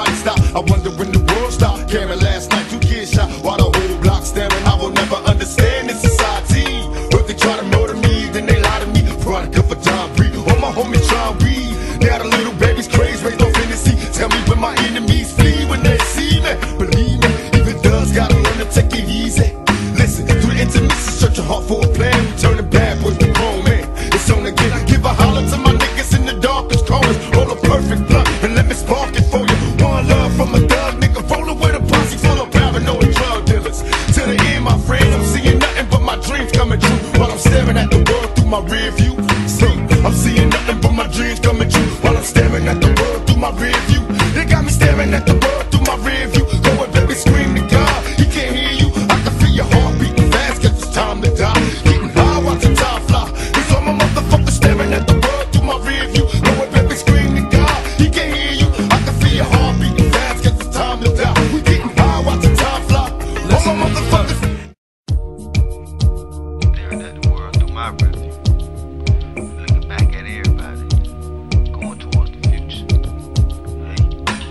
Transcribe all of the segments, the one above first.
body stop. I wonder when the world stop caring. Last night 2 kids shot while the whole block staring. I will never understand this society. If they try to murder me, then they lie to me. Product of a John Breed. All my homies try to read. Now the little babies crazy, raised on fantasy. Tell me when my enemies flee when they see me. Believe me, even thugs gotta learn to take it easy. Listen, through the intimacy, search your heart for a plan. We turn it bad boys to grown man. It's on again. Give a holler to my niggas in the darkest corners. Roll a perfect blunt and let me spark it for you. One love from a thug nigga, rolling with a posse full of paranoid drug dealers. To the end, my friends, I'm seeing nothing but my dreams coming true while I'm staring at the world through my rear view. See, I'm seeing nothing but my dreams coming true while I'm staring at the world through my rear view. They got me staring at the world through my rear view. Go and baby, scream to God, he can't hear you. I can feel your heart beating fast, cause it's time to die. Getting high, watching time fly. Cause all my motherfuckers staring at the world through my rear view. Go and baby, scream to God, he can't hear you. I can feel your heart beating fast, cause it's time to die. We getting high, watching time fly. All my motherfuckers staring at the world through my rear view. Looking back at everybody, going towards the future.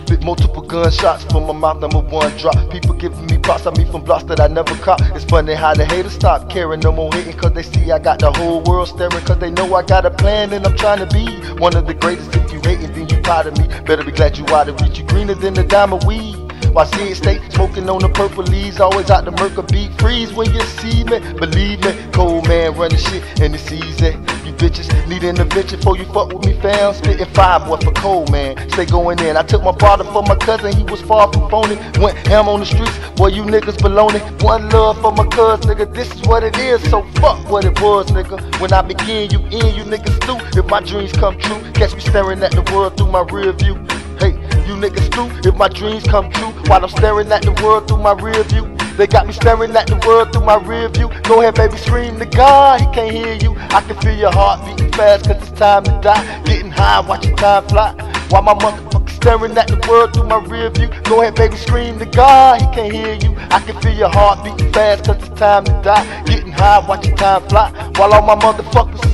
Bit multiple gunshots from my mouth, number 1 drop. People giving me props, I mean from blocks that I never caught. It's funny how the haters stop caring, no more hating, cause they see I got the whole world staring. Cause they know I got a plan and I'm trying to be one of the greatest. If you hating, then you proud of me. Better be glad you out of reach. You greener than the diamond weed. While seeing state smoking on the purple leaves, always out the murk a beat. Freeze when you see me, believe me. Cold man running shit and it's easy. You bitches need an intervention before you fuck with me, fam. Spitting fire, boy, for cold man. Stay going in. I took my father for my cousin, he was far from phony. Went ham on the streets, boy, you niggas baloney. One love for my cuz, nigga, this is what it is. So fuck what it was, nigga. When I begin, you in, you niggas through. If my dreams come true, catch me staring at the world through my rear view. Hey, you niggas through, if my dreams come true, while I'm staring at the world through my rear view. They got me staring at the world through my rear view. Go ahead, baby, scream to God, he can't hear you. I can feel your heart beating fast, cause it's time to die. Getting high, watching time fly, while my motherfucker staring at the world through my rear view. Go ahead, baby, scream to God, he can't hear you. I can feel your heart beating fast, cause it's time to die. Getting high, watching time fly, while all my motherfuckers